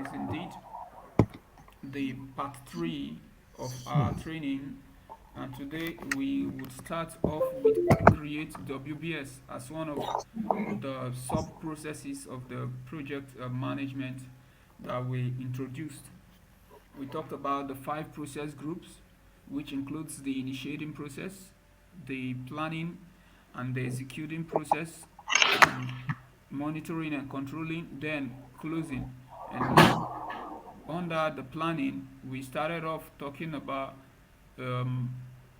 is indeed the part 3 of our training, and today we would start off with create WBS as one of the sub processes of the project management that we introduced. We talked about the 5 process groups, which includes the initiating process, the planning and the executing process, and monitoring and controlling, then closing. And under the planning, we started off talking about um,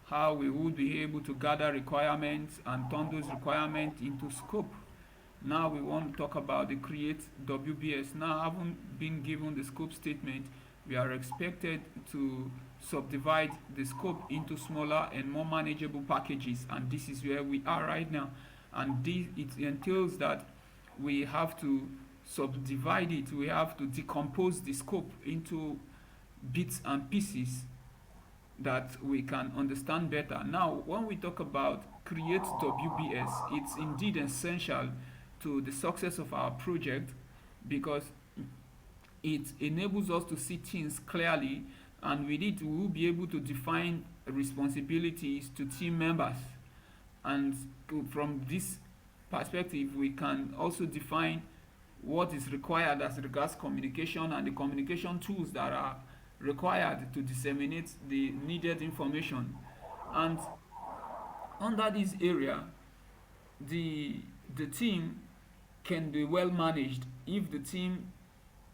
how we would be able to gather requirements and turn those requirements into scope. Now we want to talk about the create WBS. Now, having been given the scope statement, we are expected to subdivide the scope into smaller and more manageable packages, and this is where we are right now. And this, it entails that we have to subdivide it, we have to decompose the scope into bits and pieces that we can understand better. Now, when we talk about create WBS, it's indeed essential to the success of our project because it enables us to see things clearly, and with it we will be able to define responsibilities to team members. And from this perspective, we can also define what is required as regards communication and the communication tools that are required to disseminate the needed information. And under this area, the the team can be well managed. If the team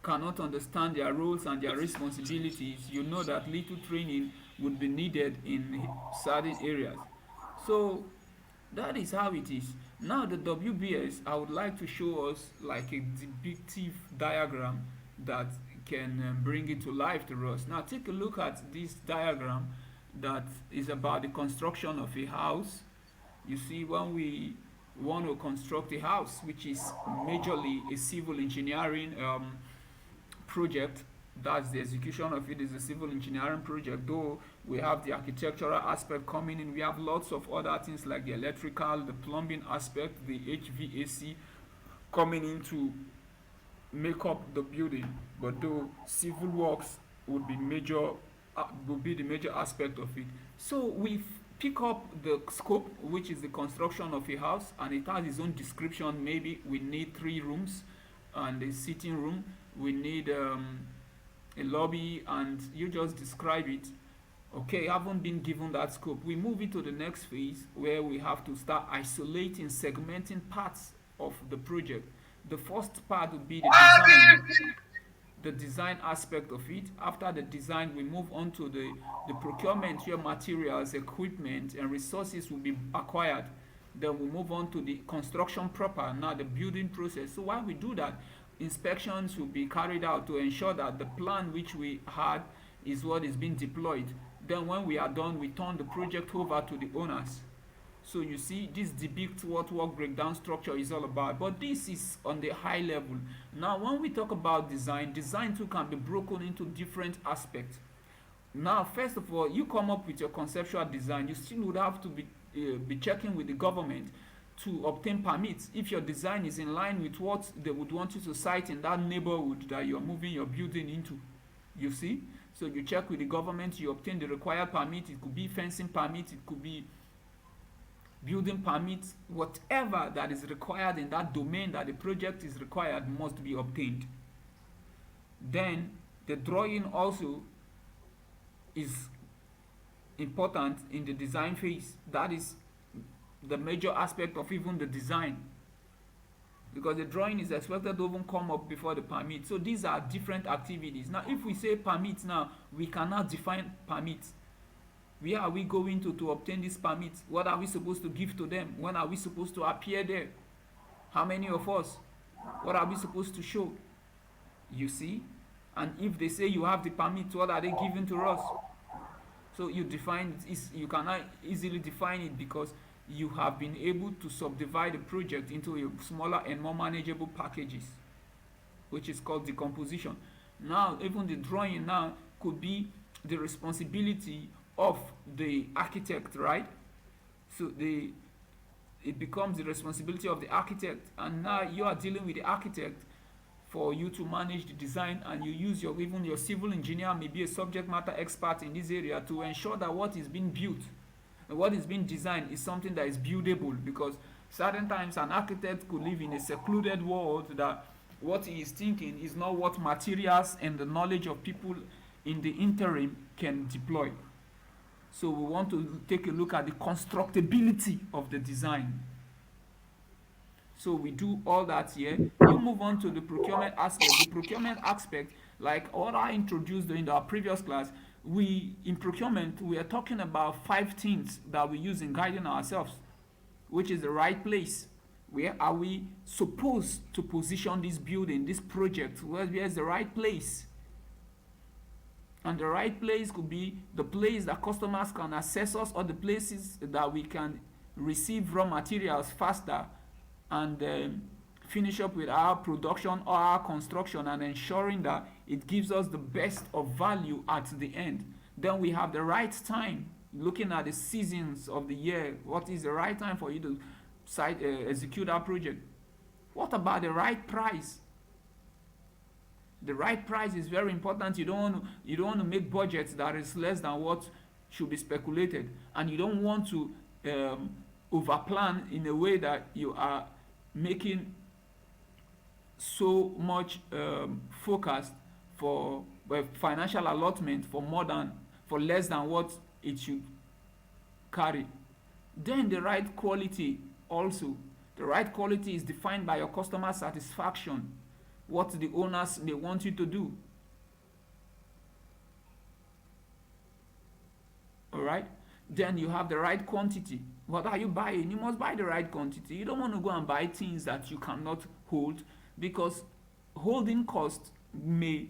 cannot understand their roles and their responsibilities, you know that little training would be needed in certain areas. So that is how it is. Now the WBS, I would like to show us like a depictive diagram that can bring it to life to us. Now take a look at this diagram that is about the construction of a house. You see, when we want to construct a house, which is majorly a civil engineering project, that's the execution of it is a civil engineering project, though we have the architectural aspect coming in. We have lots of other things like the electrical, the plumbing aspect, the HVAC coming in to make up the building. But though civil works would be major, would be the major aspect of it. So we pick up the scope, which is the construction of a house, and it has its own description. Maybe we need 3 rooms and a sitting room. We need a lobby, and you just describe it. Okay, haven't been given that scope. We move into the next phase where we have to start isolating, segmenting parts of the project. The first part would be the design aspect of it. After the design, we move on to the procurement where materials, equipment, and resources will be acquired. Then we move on to the construction proper, now the building process. So while we do that, inspections will be carried out to ensure that the plan which we had is what is being deployed. Then when we are done, we turn the project over to the owners. So you see, this depicts what work breakdown structure is all about. But this is on the high level. Now, when we talk about design, design too can be broken into different aspects. Now, first of all, you come up with your conceptual design. You still would have to be checking with the government to obtain permits if your design is in line with what they would want you to site in that neighborhood that you're moving your building into. You see? So you check with the government, you obtain the required permit. It could be fencing permit, it could be building permits, whatever that is required in that domain that the project is required must be obtained. Then the drawing also is important in the design phase. That is the major aspect of even the design, because the drawing is expected to even come up before the permit. So these are different activities. Now if we say permits, now we cannot define permits. Where are we going to obtain these permits? What are we supposed to give to them? When are we supposed to appear there? How many of us? What are we supposed to show? You see? And if they say you have the permit, what are they giving to us? So you define it, you cannot easily define it because you have been able to subdivide the project into a smaller and more manageable packages, which is called decomposition. Now even the drawing now could be the responsibility of the architect, right? So it becomes the responsibility of the architect, and now you are dealing with the architect for you to manage the design, and you use even your civil engineer may be a subject matter expert in this area to ensure that what is being built and what is being designed is something that is buildable, because certain times an architect could live in a secluded world that what he is thinking is not what materials and the knowledge of people in the interim can deploy. So we want to take a look at the constructability of the design. So we do all that here. You move on to the procurement aspect. The procurement aspect, like what I introduced in our previous class, in procurement, we are talking about 5 things that we use in guiding ourselves, which is the right place. Where are we supposed to position this building, this project? Where's the right place? And the right place could be the place that customers can access us, or the places that we can receive raw materials faster and finish up with our production or our construction, and ensuring that it gives us the best of value at the end. Then we have the right time, looking at the seasons of the year. What is the right time for you to execute our project? What about the right price? The right price is very important. You don't want to make budgets that is less than what should be speculated, and you don't want to overplan in a way that you are making so much focus for financial allotment for less than what it should carry. Then the right quality also. The right quality is defined by your customer satisfaction, what the owners may want you to do. All right? Then you have the right quantity. What are you buying? You must buy the right quantity. You don't want to go and buy things that you cannot hold, because holding cost may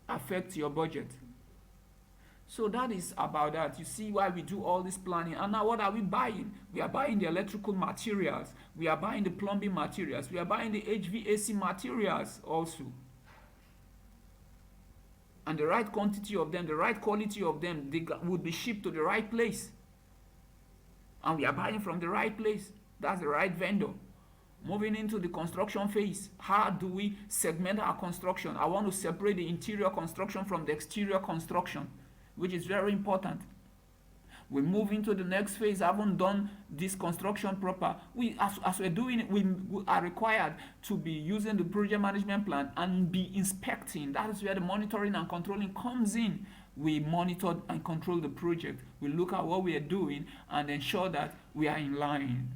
affect your budget. So that is about that. You see why we do all this planning. And now what are we buying? We are buying the electrical materials. We are buying the plumbing materials. We are buying the HVAC materials also. And the right quantity of them, the right quality of them, they would be shipped to the right place. And we are buying from the right place. That's the right vendor. Moving into the construction phase, how do we segment our construction? I want to separate the interior construction from the exterior construction, which is very important. We move into the next phase. Haven't done this construction proper. As we're doing it, we are required to be using the project management plan and be inspecting. That is where the monitoring and controlling comes in. We monitor and control the project. We look at what we are doing and ensure that we are in line.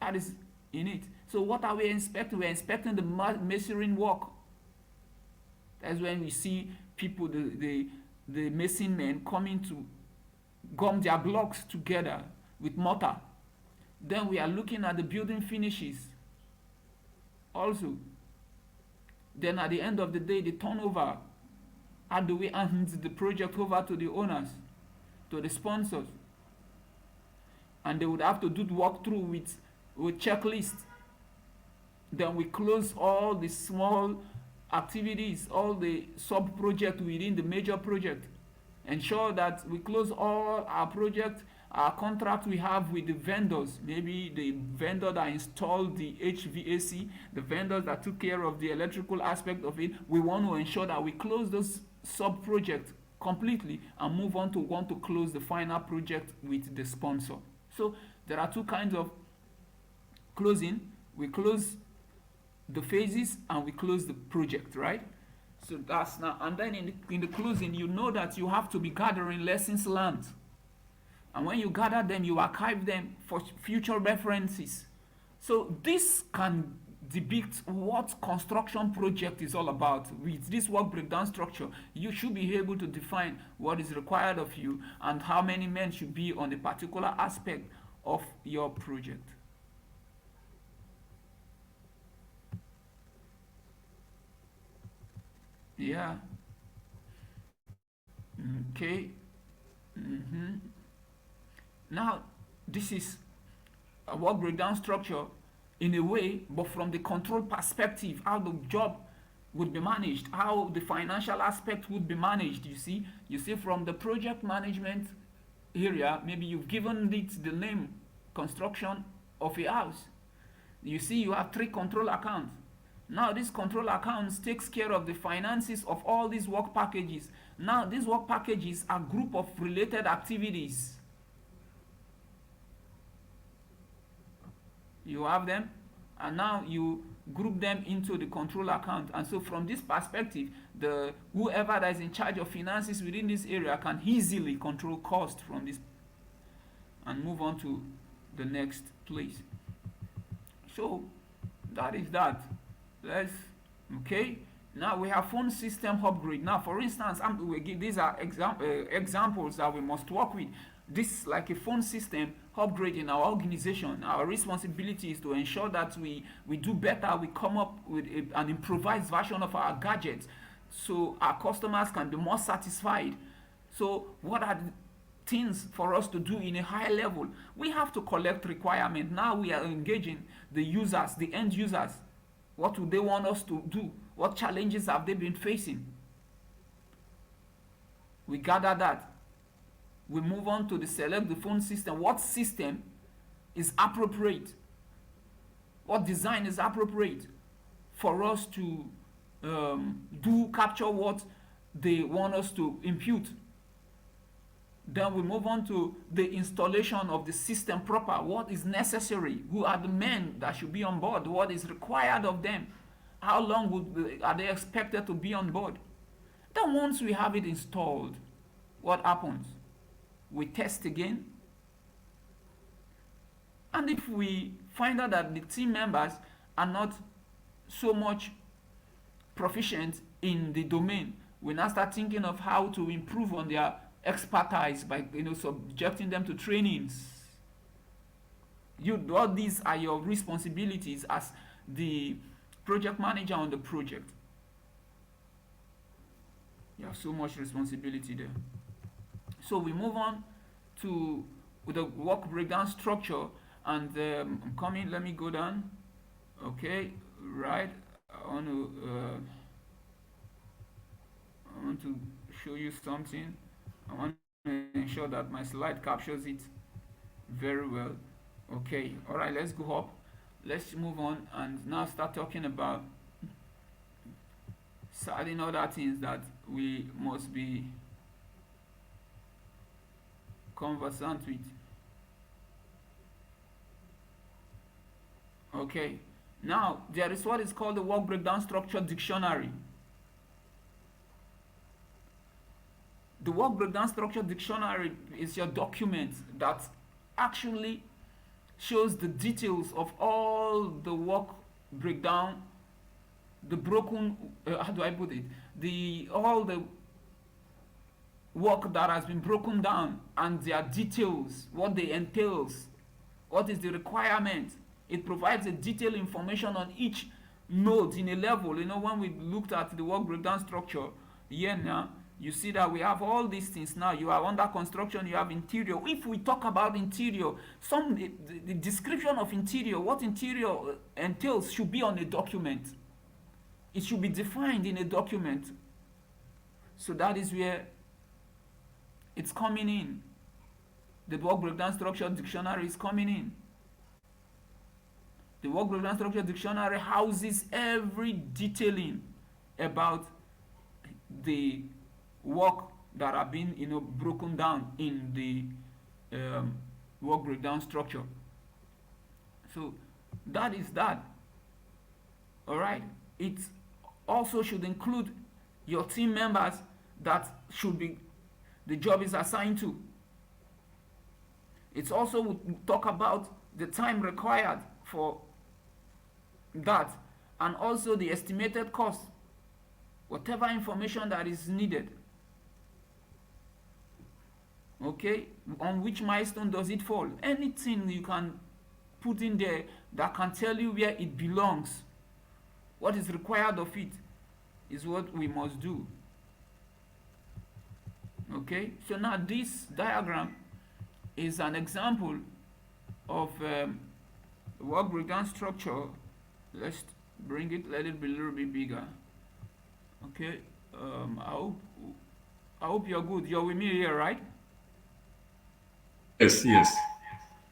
That is in it. So what are we inspecting? We're inspecting the masonry work. That's when we see people, the mason men coming to gum their blocks together with mortar. Then we are looking at the building finishes also. Then at the end of the day, the turnover. How do we hand the project over to the owners, to the sponsors? And they would have to do the walkthrough with checklists. Then we close all the small activities, all the sub-projects within the major project. Ensure that we close all our projects, our contract we have with the vendors, maybe the vendor that installed the HVAC, the vendors that took care of the electrical aspect of it. We want to ensure that we close those sub-projects completely and move on to want to close the final project with the sponsor. So there are two kinds of closing. We close the phases and we close the project, right? So that's now, and then in the closing, you know that you have to be gathering lessons learned. And when you gather them, you archive them for future references. So this can depict what construction project is all about. With this work breakdown structure, you should be able to define what is required of you and how many men should be on a particular aspect of your project. Yeah. Okay. Now, this is a work breakdown structure in a way, but from the control perspective, how the job would be managed, how the financial aspect would be managed. You see from the project management area, maybe you've given it the name construction of a house. You see you have 3 control accounts. Now this control accounts takes care of the finances of all these work packages. Now these work packages are group of related activities. You have them, and now you group them into the control account. And so from this perspective, the whoever that is in charge of finances within this area can easily control cost from this and move on to the next place. So that is that. Let's okay. Now we have phone system upgrade. Now, for instance, these are examples that we must work with. This is like a phone system upgrade in our organization. Our responsibility is to ensure that we do better. We come up with an improvised version of our gadgets so our customers can be more satisfied. So what are the things for us to do in a high level? We have to collect requirement. Now we are engaging the users, the end users. What do they want us to do? What challenges have they been facing? We gather that. We move on to select the phone system. What system is appropriate? What design is appropriate for us to capture what they want us to impute? Then we move on to the installation of the system proper. What is necessary? Who are the men that should be on board? What is required of them? How long are they expected to be on board? Then once we have it installed, what happens? We test again. And if we find out that the team members are not so much proficient in the domain, we now start thinking of how to improve on their expertise by subjecting them to trainings. All these are your responsibilities as the project manager on the project. You have so much responsibility there. So we move on to the work breakdown structure, and I'm coming. Let me go down. Okay, right. I want to show you something. I want to ensure that my slide captures it very well. Okay, all right, let's go up. Let's move on and now start talking about certain other things that we must be conversant with. Okay, now there is what is called the work breakdown structure dictionary. The work breakdown structure dictionary is your document that actually shows the details of all the work breakdown, the broken, how do I put it? All the work that has been broken down and their details, what they entails, what is the requirement. It provides a detailed information on each node in a level. When we looked at the work breakdown structure here now, you see that we have all these things now. You are under construction, you have interior. If we talk about interior, the description of interior, what interior entails should be on a document. It should be defined in a document. So that is where it's coming in. The work breakdown structure dictionary is coming in. The work breakdown structure dictionary houses every detailing about the work that have been broken down in the work breakdown structure. So that is that. All right. It also should include your team members that should be the job is assigned to. It also would talk about the time required for that, and also the estimated cost, whatever information that is needed. Okay, on which milestone does it fall? Anything you can put in there that can tell you where it belongs, what is required of it, is what we must do. Okay, so now this diagram is an example of work breakdown structure. Let's bring it, let it be a little bit bigger. Okay, I hope you're good. You're with me here, right? Yes, yes.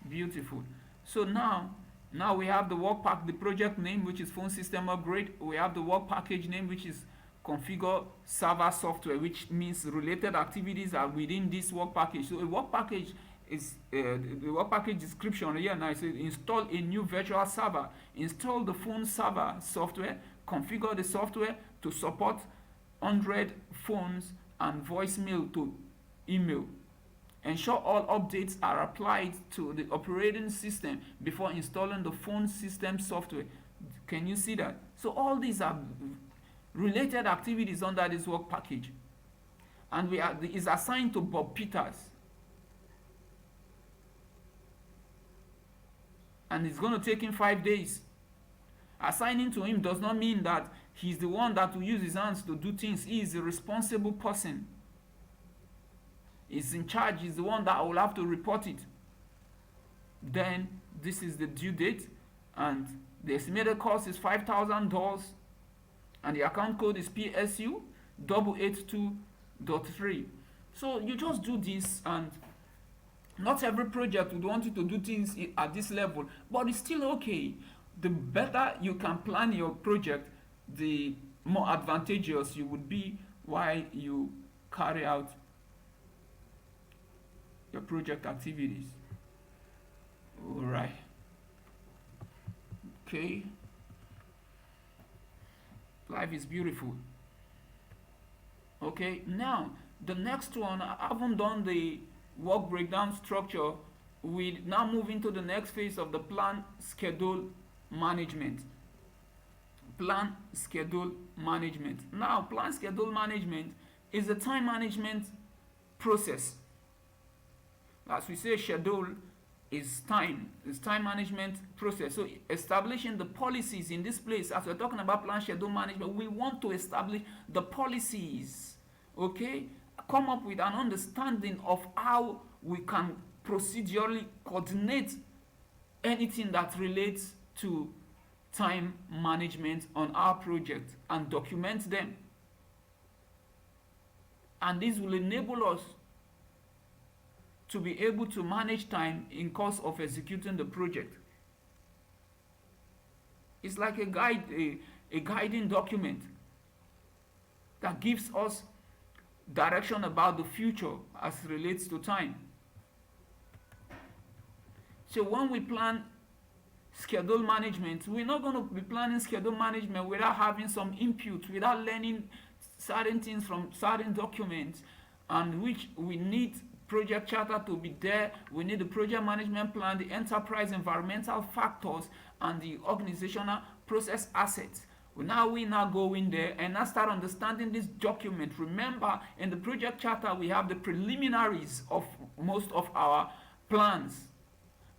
Beautiful. So now Now we have the work pack, the project name, which is phone system upgrade. We have the work package name, which is configure server software, which means related activities are within this work package. So a work package is the work package description here now. It says install a new virtual server, install the phone server software, configure the software to support 100 phones and voicemail to email. Ensure all updates are applied to the operating system before installing the phone system software. Can you see that? So all these are related activities under this work package. And is assigned to Bob Peters. And it's going to take him 5 days. Assigning to him does not mean that he's the one that will use his hands to do things. He is a responsible person. He's in charge. He's the one that will have to report it. Then this is the due date, and the estimated cost is $5,000, and the account code is PSU 882.3. So you just do this, and not every project would want you to do things at this level, but it's still okay. The better you can plan your project, the more advantageous you would be while you carry out your project activities. All right. Okay. Life is beautiful. Okay, now the next one, I haven't done the work breakdown structure. We now move into the next phase of the plan schedule management. Plan schedule management. Now, plan schedule management is a time management process. As we say, schedule is time management process. So establishing the policies in this place, as we're talking about plan schedule management, we want to establish the policies, okay? Come up with an understanding of how we can procedurally coordinate anything that relates to time management on our project and document them. And this will enable us to be able to manage time in course of executing the project. It's like a guide, a guiding document that gives us direction about the future as relates to time. So when we plan schedule management, we're not going to be planning schedule management without having some input, without learning certain things from certain documents, and which we need project charter to be there. We need the project management plan, the enterprise environmental factors, and the organizational process assets. We now go in there and now start understanding this document. Remember, in the project charter, we have the preliminaries of most of our plans.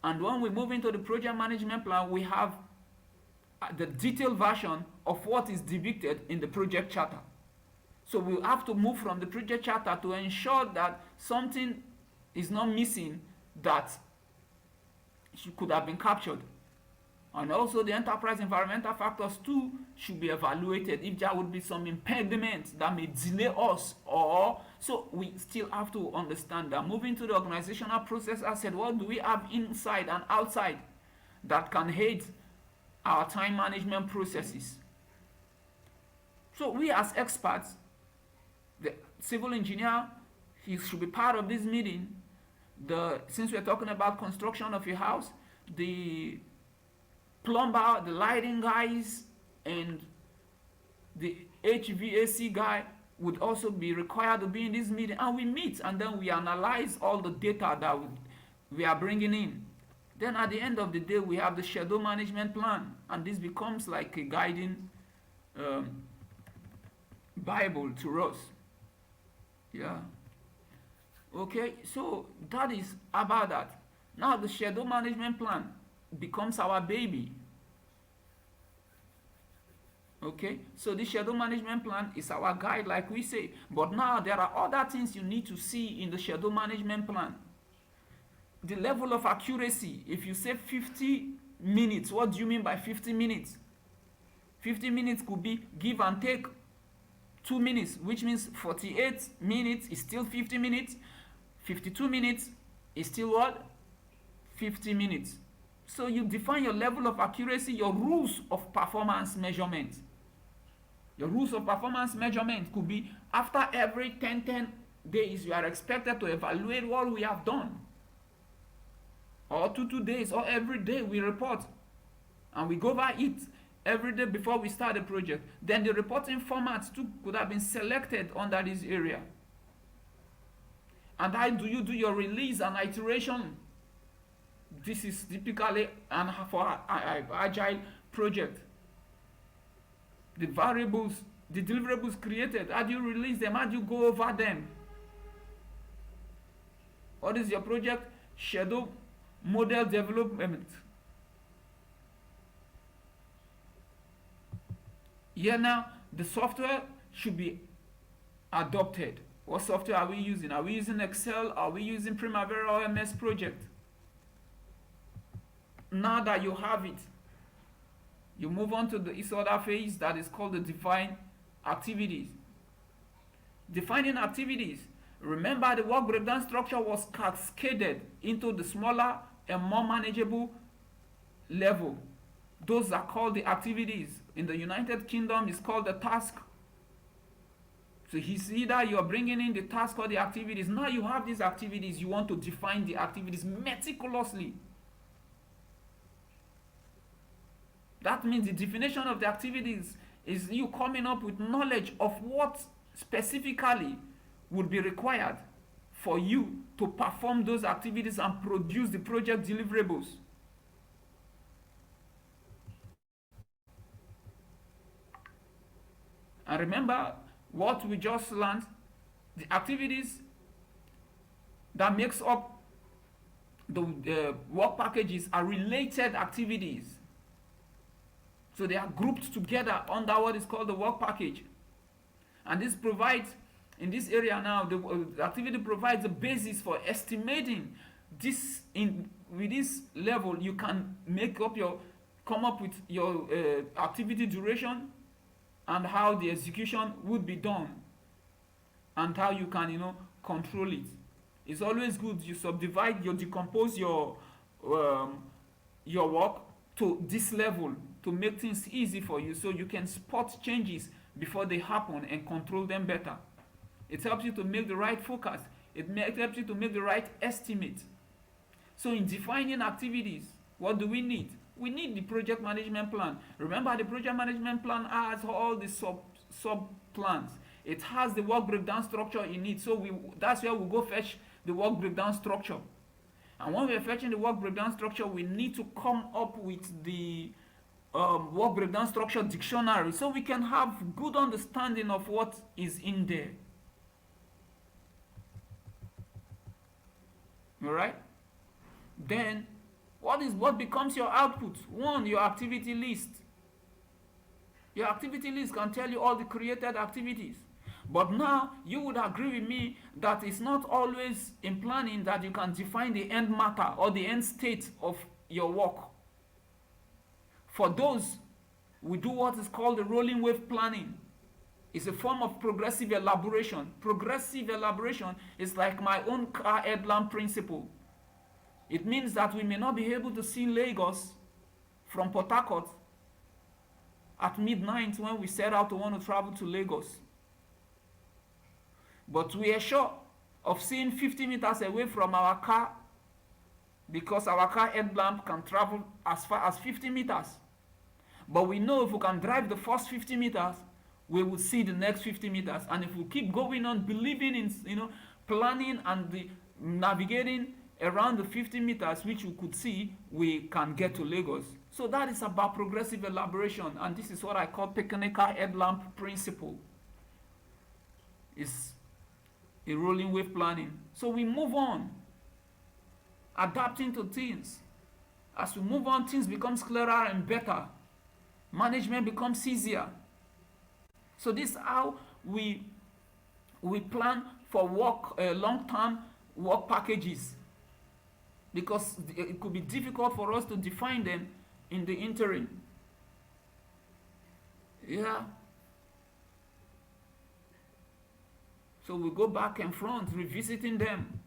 And when we move into the project management plan, we have the detailed version of what is depicted in the project charter. So we have to move from the project charter to ensure that something is not missing that could have been captured. And also the enterprise environmental factors too should be evaluated if there would be some impediments that may delay us, or so we still have to understand that. Moving to the organizational process, I said, what do we have inside and outside that can aid our time management processes? So we as experts, the civil engineer, he should be part of this meeting. Since we're talking about construction of a house, the plumber, the lighting guys, and the HVAC guy would also be required to be in this meeting, and we meet and then we analyze all the data that we are bringing in. Then at the end of the day, we have the schedule management plan, and this becomes like a guiding Bible to us. Yeah. Okay, so that is about that. Now the schedule management plan becomes our baby. Okay, so the schedule management plan is our guide, like we say. But now there are other things you need to see in the schedule management plan. The level of accuracy. If you say 50 minutes, what do you mean by 50 minutes? 50 minutes could be give and take 2 minutes, which means 48 minutes is still 50 minutes. 52 minutes is still what? 50 minutes. So you define your level of accuracy, your rules of performance measurement. Your rules of performance measurement could be after every 10 days you are expected to evaluate what we have done. Or 2 days, or every day we report. And we go over it every day before we start the project. Then the reporting formats too could have been selected under this area. And how do you do your release and iteration? This is typically for Agile project. The variables, the deliverables created, how do you release them? How do you go over them? What is your project schedule? Model development. Here now, the software should be adopted. What software are we using? Are we using Excel? Are we using Primavera or MS Project? Now that you have it, you move on to this other phase that is called the define activities. Defining activities. Remember, the work breakdown structure was cascaded into the smaller and more manageable level. Those are called the activities. In the United Kingdom, it's called the task. So it's either you're bringing in the task or the activities. Now you have these activities, you want to define the activities meticulously. That means the definition of the activities is you coming up with knowledge of what specifically would be required for you to perform those activities and produce the project deliverables. And remember what we just learned, the activities that makes up the work packages are related activities. So they are grouped together under what is called the work package. And this provides, in this area now, the activity provides a basis for estimating this. With this level, you can come up with your activity duration and how the execution would be done and how you can, control it. It's always good you decompose your work to this level to make things easy for you, so you can spot changes before they happen and control them better. It helps you to make the right forecast. It helps you to make the right estimate. So in defining activities, what do we need? We need the project management plan. Remember, the project management plan has all the sub plans. It has the work breakdown structure in it. So that's where we go fetch the work breakdown structure. And when we're fetching the work breakdown structure, we need to come up with the work breakdown structure dictionary, so we can have good understanding of what is in there. All right? Then what becomes your output? One, your activity list. Your activity list can tell you all the created activities. But now you would agree with me that it's not always in planning that you can define the end matter or the end state of your work. For those, we do what is called the rolling wave planning. It's a form of progressive elaboration. Progressive elaboration is like my own car headlamp principle. It means that we may not be able to see Lagos from Port Harcourt at midnight when we set out to want to travel to Lagos. But we are sure of seeing 50 meters away from our car because our car headlamp can travel as far as 50 meters. But we know if we can drive the first 50 meters, we will see the next 50 meters. And if we keep going on believing in planning and the navigating around the 50 meters which we could see, we can get to Lagos. So that is about progressive elaboration, and this is what I call technical headlamp principle. It's a rolling wave planning. So we move on, adapting to things. As we move on, things becomes clearer and better. Management becomes easier. So this is how we plan for long-term work packages, because it could be difficult for us to define them in the interim. Yeah. So we go back and front, revisiting them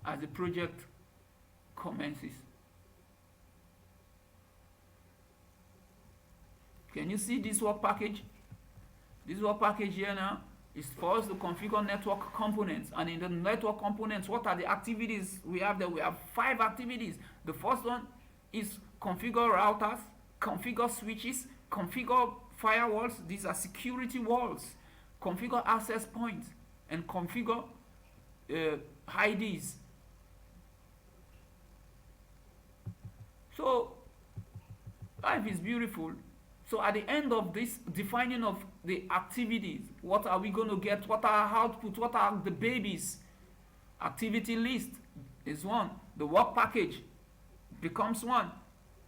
as the project commences. Can you see this work package? This work package here now is for us to configure network components. And in the network components, what are the activities we have there? We have 5 activities. The first one is configure routers, configure switches, configure firewalls. These are security walls. Configure access points and configure IDs. So life is beautiful. So at the end of this defining of the activities, what are we going to get? What are our outputs? What are the babies? Activity list is one. The work package becomes one.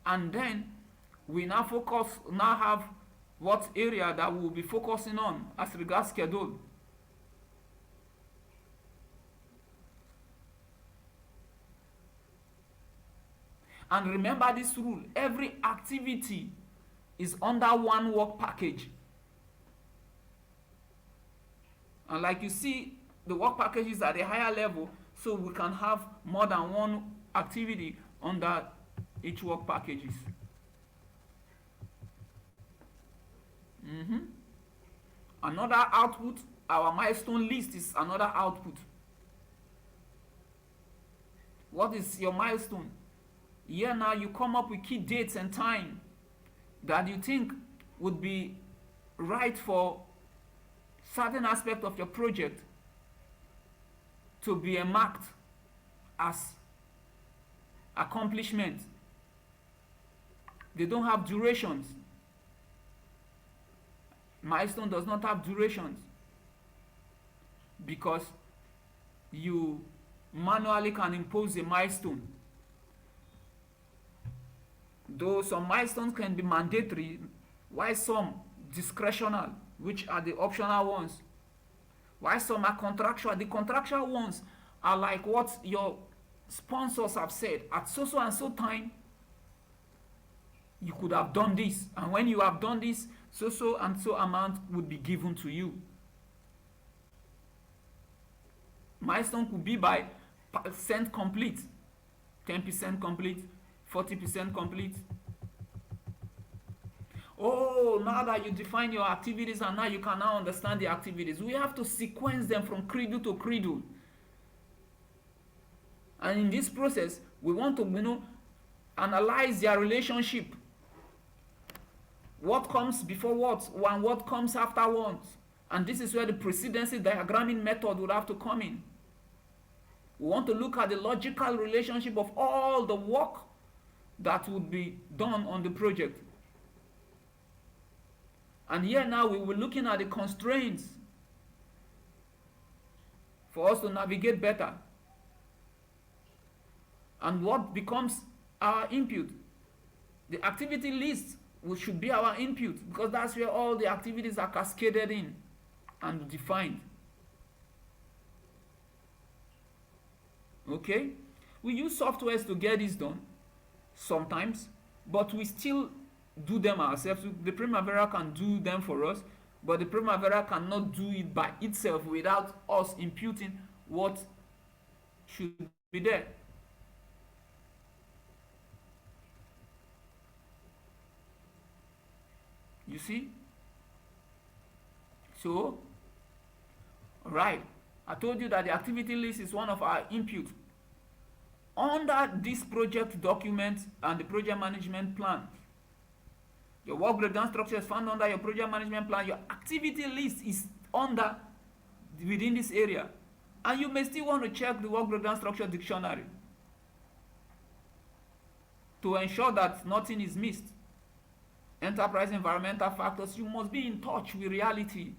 And then we now have what area that we will be focusing on as regards schedule. And remember this rule, every activity is under one work package. And like you see, the work package is at a higher level, so we can have more than one activity under each work packages. Another output, our milestone list is another output. What is your milestone? Here now you come up with key dates and time that you think would be right for certain aspect of your project to be marked as accomplishment. They don't have durations. Milestone does not have durations because you manually can impose a milestone. Though some milestones can be mandatory, while some discretional, which are the optional ones. While some are contractual, the contractual ones are like what your sponsors have said. At so and so time, you could have done this. And when you have done this, so and so amount would be given to you. Milestone could be by percent complete, 10% complete, 40% complete. Oh, now that you define your activities and now you can now understand the activities, we have to sequence them from cradle to cradle. And in this process, we want to analyze their relationship. What comes before what and what comes after what. And this is where the precedency diagramming method would have to come in. We want to look at the logical relationship of all the work that would be done on the project. And here now we were looking at the constraints for us to navigate better. And what becomes our input? The activity list should be our input because that's where all the activities are cascaded in and defined. Okay? We use softwares to get this done sometimes, but we still do them ourselves. The Primavera can do them for us, but the Primavera cannot do it by itself without us imputing what should be there. You see? So, right, I told you that the activity list is one of our input. Under this project document and the project management plan, your work breakdown structure is found under your project management plan. Your activity list is within this area. And you may still want to check the work breakdown structure dictionary to ensure that nothing is missed. Enterprise environmental factors, you must be in touch with reality.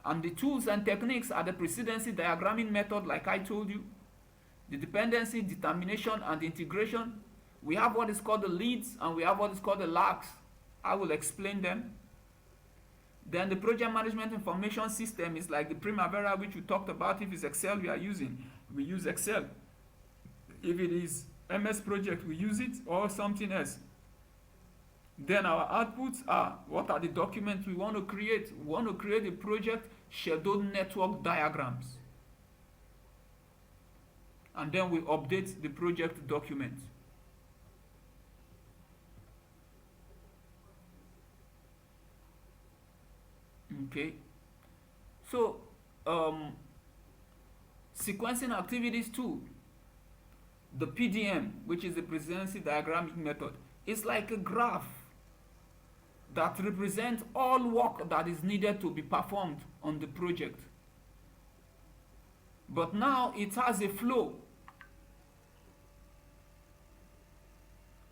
And the tools and techniques are the precedency diagramming method, like I told you, the dependency, determination, and integration. We have what is called the leads, and we have what is called the lags. I will explain them. Then the project management information system is like the Primavera, which we talked about. If it's Excel we are using, we use Excel. If it is MS Project, we use it, or something else. Then our outputs are, what are the documents we want to create? We want to create a project schedule network diagrams. And then we update the project document. Okay. So, sequencing activities too. The PDM, which is the presidency diagrammatic method, is like a graph that represents all work that is needed to be performed on the project. But now it has a flow.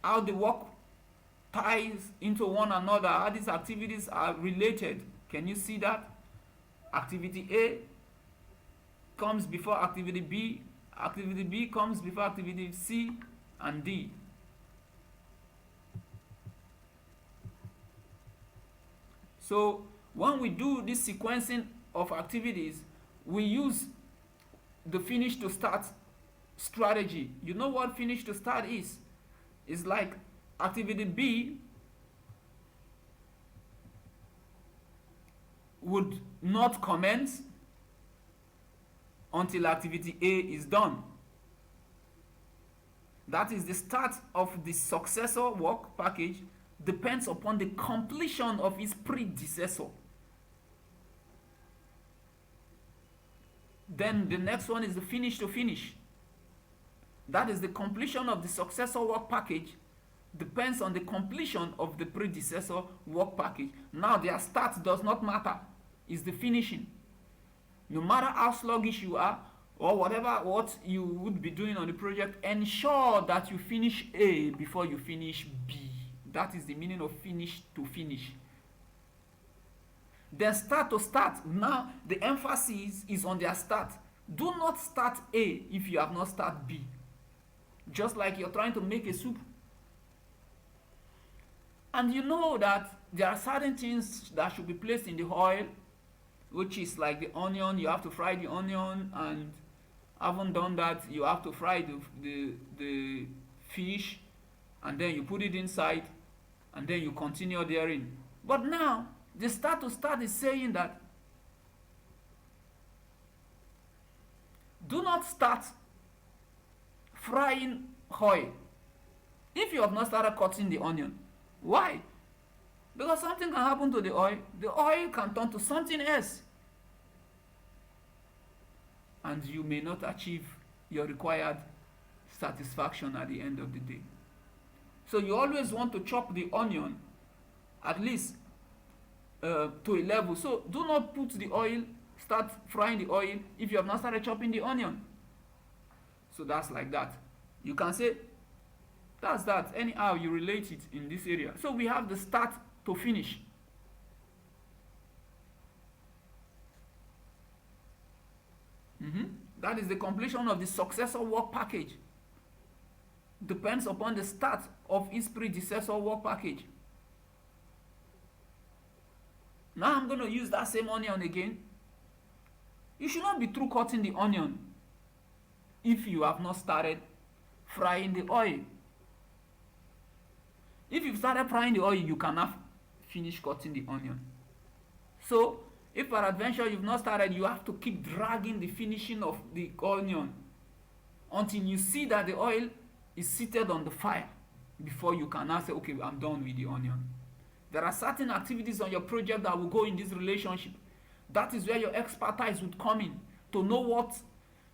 How the work ties into one another, how these activities are related. Can you see that? Activity A comes before activity B comes before activity C and D. So when we do this sequencing of activities, we use the finish to start strategy. You know what finish to start is? It's like activity B would not commence until activity A is done. That is, the start of the successor work package depends upon the completion of its predecessor. Then the next one is the finish to finish. That is, the completion of the successor work package depends on the completion of the predecessor work package. Now their start does not matter, it's the finishing. No matter how sluggish you are or what you would be doing on the project, ensure that you finish A before you finish B. That is the meaning of finish to finish. Then start to start. Now the emphasis is on their start. Do not start A if you have not started B. Just like you're trying to make a soup. And you know that there are certain things that should be placed in the oil, which is like the onion. You have to fry the onion, and haven't done that, you have to fry the fish, and then you put it inside, and then you continue therein. But now the start to start is saying that do not start frying oil if you have not started cutting the onion. Why? Because something can happen to the oil. The oil can turn to something else, and you may not achieve your required satisfaction at the end of the day. So you always want to chop the onion at least to a level. So do not put the oil, start frying the oil if you have not started chopping the onion. So that's like that. You can say that's that. Anyhow, you relate it in this area. So we have the start to finish. That is the completion of the successor work package. Depends upon the start of its predecessor work package. Now I'm going to use that same onion again. You should not be through cutting the onion if you have not started frying the oil. If you've started frying the oil, you cannot finish cutting the onion. So if peradventure you've not started, you have to keep dragging the finishing of the onion until you see that the oil is seated on the fire before you can now say, okay, I'm done with the onion. There are certain activities on your project that will go in this relationship. That is where your expertise would come in, to know what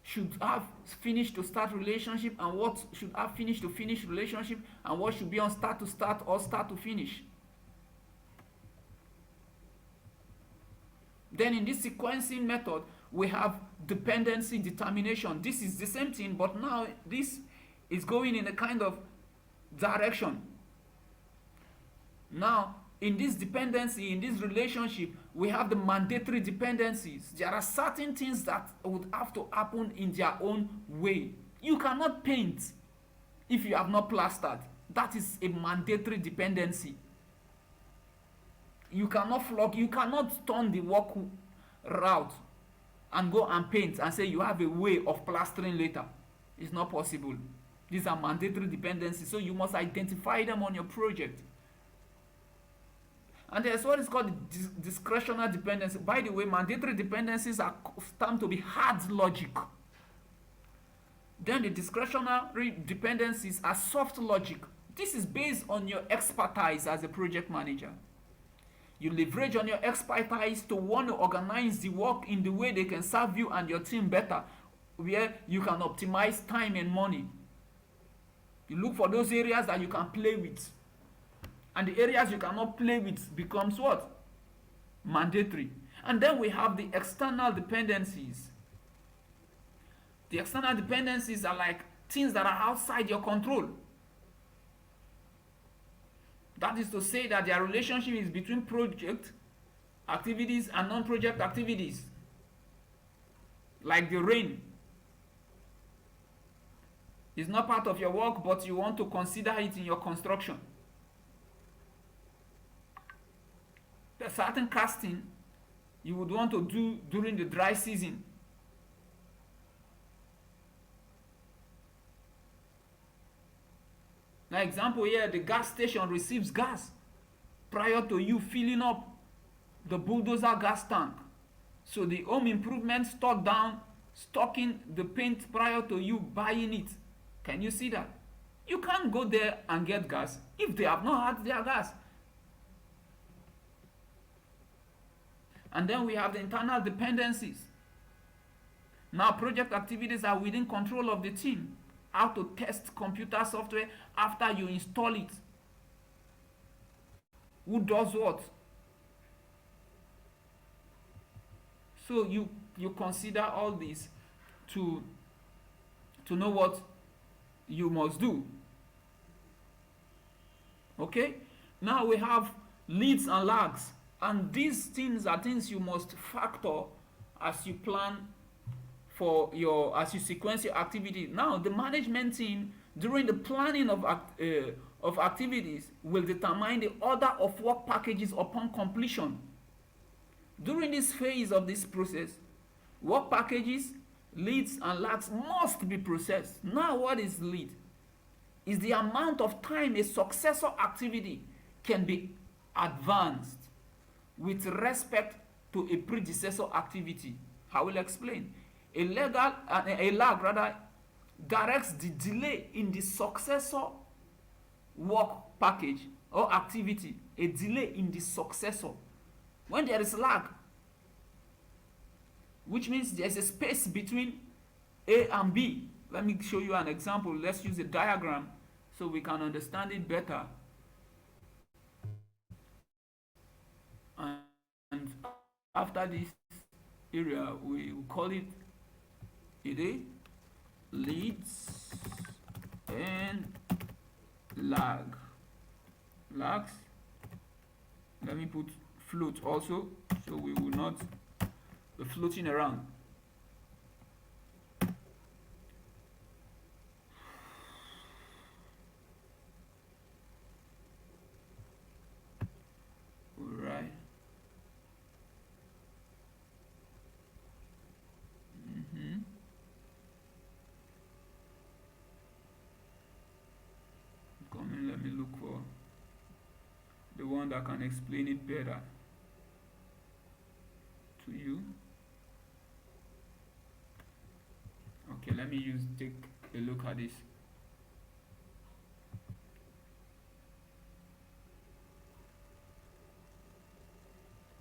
should have finished to start relationship and what should have finished to finish relationship, and what should be on start to start or start to finish. Then in this sequencing method, we have dependency determination. This is the same thing, but now this is going in a kind of direction. Now, in this dependency, in this relationship, we have the mandatory dependencies. There are certain things that would have to happen in their own way. You cannot paint if you have not plastered. That is a mandatory dependency. You cannot flog, you cannot turn the work route and go and paint and say you have a way of plastering later. It's not possible. These are mandatory dependencies, so you must identify them on your project. And there's what is called discretionary dependency. By the way, mandatory dependencies are termed to be hard logic. Then the discretionary dependencies are soft logic. This is based on your expertise as a project manager. You leverage on your expertise to want to organize the work in the way they can serve you and your team better, where you can optimize time and money. You look for those areas that you can play with. And the areas you cannot play with becomes what? Mandatory. And then we have the external dependencies. The external dependencies are like things that are outside your control. That is to say that their relationship is between project activities and non-project activities. Like the rain. It's not part of your work, but you want to consider it in your construction. There's certain casting you would want to do during the dry season. Now, example here, the gas station receives gas prior to you filling up the bulldozer gas tank. So the home improvement stocking the paint prior to you buying it. Can you see that? You can't go there and get gas if they have not had their gas. And then we have the internal dependencies. Now project activities are within control of the team. How to test computer software after you install it. Who does what? So you consider all this to know what you must do. Okay? Now we have leads and lags. And these things are things you must factor as you plan as you sequence your activity. Now the management team during the planning of activities will determine the order of work packages upon completion. During this phase of this process, work packages, leads and lags must be processed. Now what is lead? Is the amount of time a successor activity can be advanced with respect to a predecessor activity. I will explain. A lag directs the delay in the successor work package or activity. A delay in the successor. When there is lag, which means there is a space between A and B. Let me show you an example. Let's use a diagram so we can understand it better. And after this area, we will call it leads and lags. Let me put float also, so we will not be floating around. Right. Let me look for the one that can explain it better to you. Okay, let me take a look at this.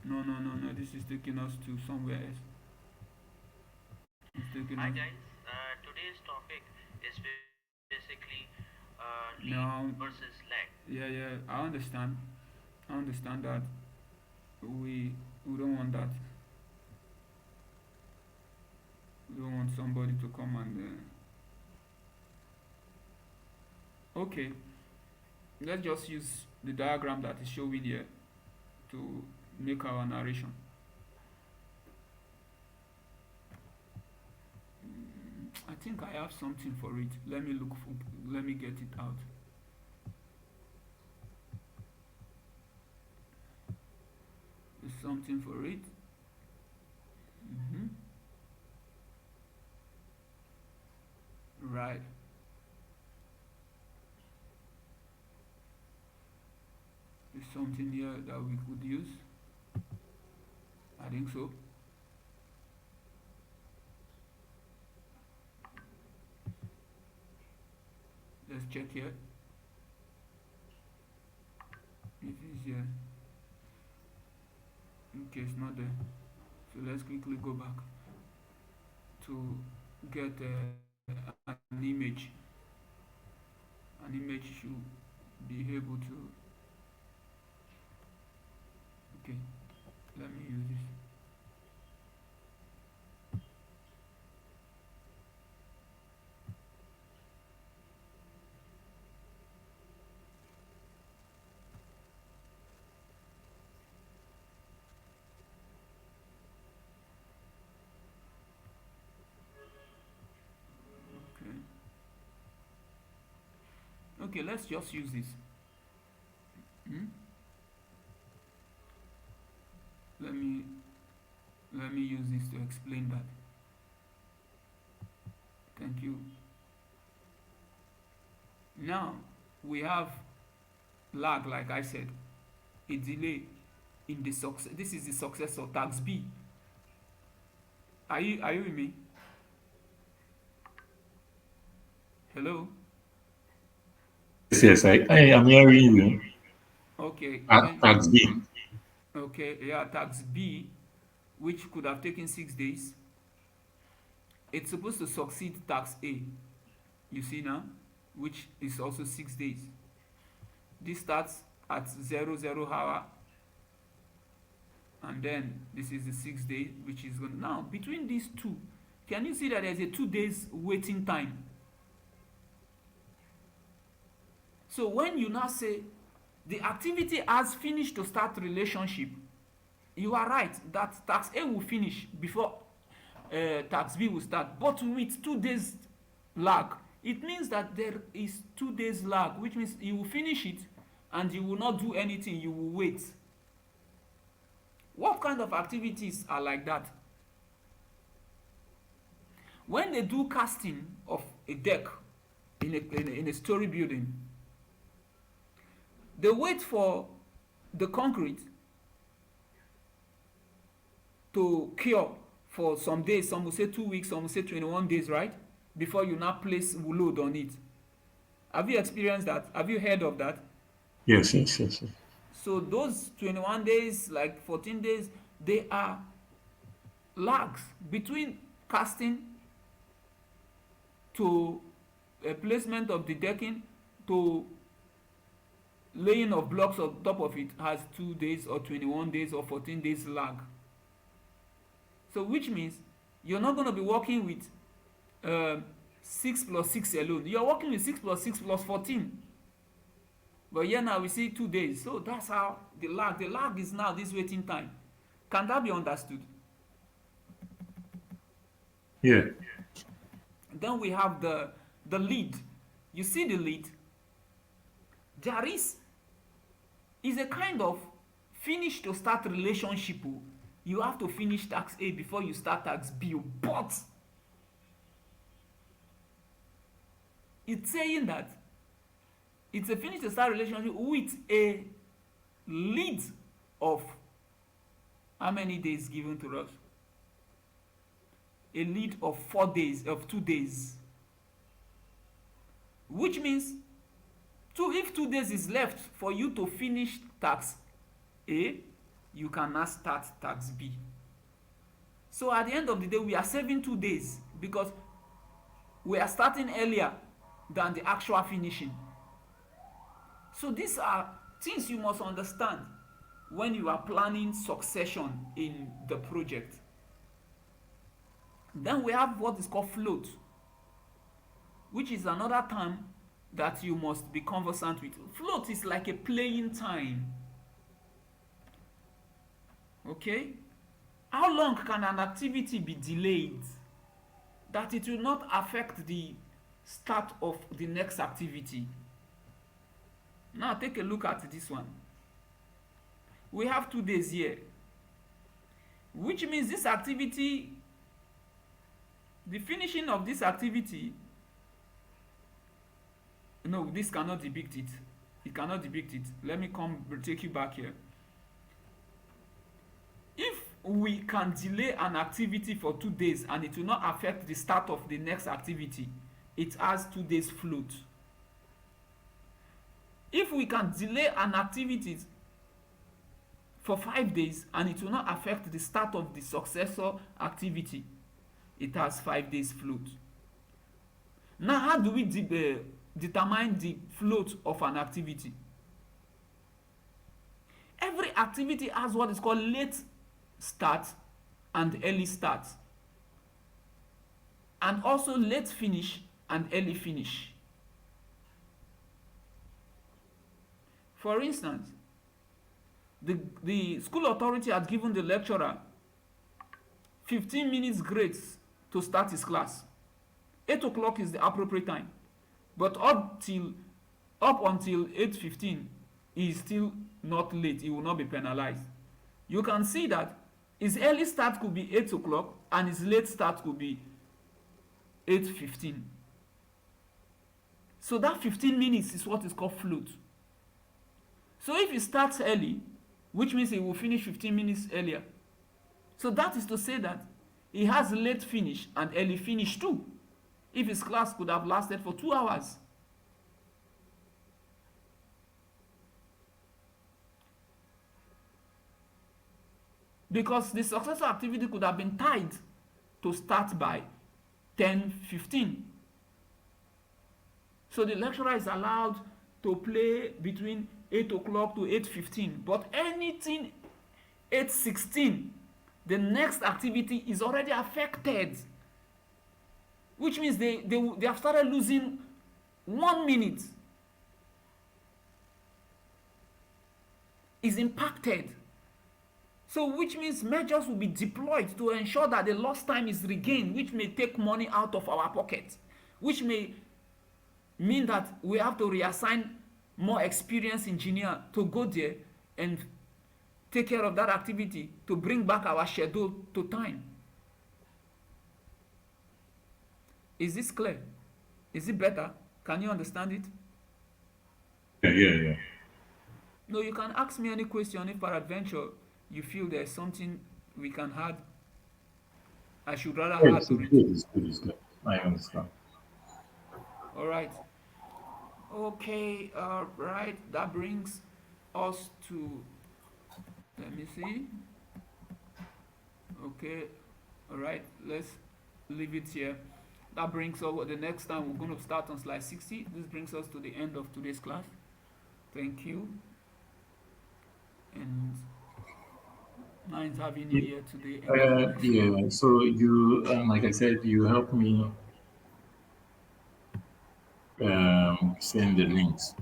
No, this is taking us to somewhere else. Hi guys, today's topic is basically lead versus lag. Yeah, I understand that. We don't want that. We don't want somebody to come and okay, let's just use the diagram that is showing here to make our narration. I think I have something for it. Let me get it out. There's something for it. Right. There's something here that we could use. I think so. Let's check here. It is here. Okay, it's not there. So let's quickly go back to get an image. An image should be able to. Okay, let me use this. Okay. Okay, let's just use this. Hmm? Let me let me use this to explain that. Thank you. Now we have lag, like I said, a delay in the success. This is the success of tax B. Are you with me? Hello? Yes, yes, I am hearing you. Okay, Tax B. okay, yeah, tax B, which could have taken 6 days, it's supposed to succeed tax A. You see now, which is also 6 days. This starts at 00 hour, and then this is the 6 day, which is going now between these two. Can you see that there's a 2 days waiting time? So when you now say the activity has finished to start relationship, you are right that tax A will finish before tax B will start, but with 2 days lag. It means that there is 2 days lag, which means you will finish it and you will not do anything, you will wait. What kind of activities are like that? When they do casting of a deck in a story building, they wait for the concrete to cure for some days. Some will say 2 weeks, some will say 21 days, right? Before you now place load on it. Have you experienced that? Have you heard of that? Yes, yes, yes, yes. So those 21 days, like 14 days, they are lags between casting to a placement of the decking to laying of blocks on top of it has 2 days or 21 days or 14 days lag. So which means you're not going to be working with 6 plus 6 alone. You're working with 6 plus 6 plus 14. But here now we see 2 days. So that's how the lag is now this waiting time. Can that be understood? Yeah. Then we have the lead. You see the lead? There is a kind of finish to start relationship. You have to finish tax A before you start tax B. But it's saying that it's a finish to start relationship with a lead of how many days given to us? A lead of 4 days, of 2 days. Which means if 2 days is left for you to finish tax A, you can now start tax B. So at the end of the day, we are saving 2 days because we are starting earlier than the actual finishing. So these are things you must understand when you are planning succession in the project. Then we have what is called float, which is another term that you must be conversant with. Float is like a playing time. Okay? How long can an activity be delayed that it will not affect the start of the next activity? Now take a look at this one. We have 2 days here, which means this activity, the finishing of this activity, no, this cannot depict it. It cannot depict it. Let me take you back here. If we can delay an activity for 2 days and it will not affect the start of the next activity, it has 2 days float. If we can delay an activity for 5 days, and it will not affect the start of the successor activity. It has 5 days float. Now, how do we determine the float of an activity? Every activity has what is called late start and early start, and also late finish and early finish. For instance, the school authority had given the lecturer 15 minutes grace to start his class. 8 o'clock is the appropriate time. But up until 8:15, he is still not late. He will not be penalized. You can see that his early start could be 8 o'clock and his late start could be 8:15. So that 15 minutes is what is called float. So if he starts early, which means he will finish 15 minutes earlier. So that is to say that he has late finish and early finish too. If his class could have lasted for 2 hours. Because the successor activity could have been tied to start by 10:15. So the lecturer is allowed to play between 8 o'clock to 8:15. But anything 8:16, the next activity is already affected. Which means they have started losing 1 minute. Is impacted. So which means measures will be deployed to ensure that the lost time is regained, which may take money out of our pocket, which may mean that we have to reassign more experienced engineer to go there and take care of that activity to bring back our schedule to time. Is this clear? Is it better? Can you understand it? Yeah. No, you can ask me any question if peradventure you feel there's something we can add. I should rather Yeah, add it's to it. good. It's good. It's good. I understand. All right. Okay. Right. That brings us to. Let me see. Okay. All right. Let's leave it here. That brings us. The next time we're going to start on slide 60. This brings us to the end of today's class. Thank you. And nice having you here today. Enjoy the rest. Yeah. So you, like I said, you help me send the links.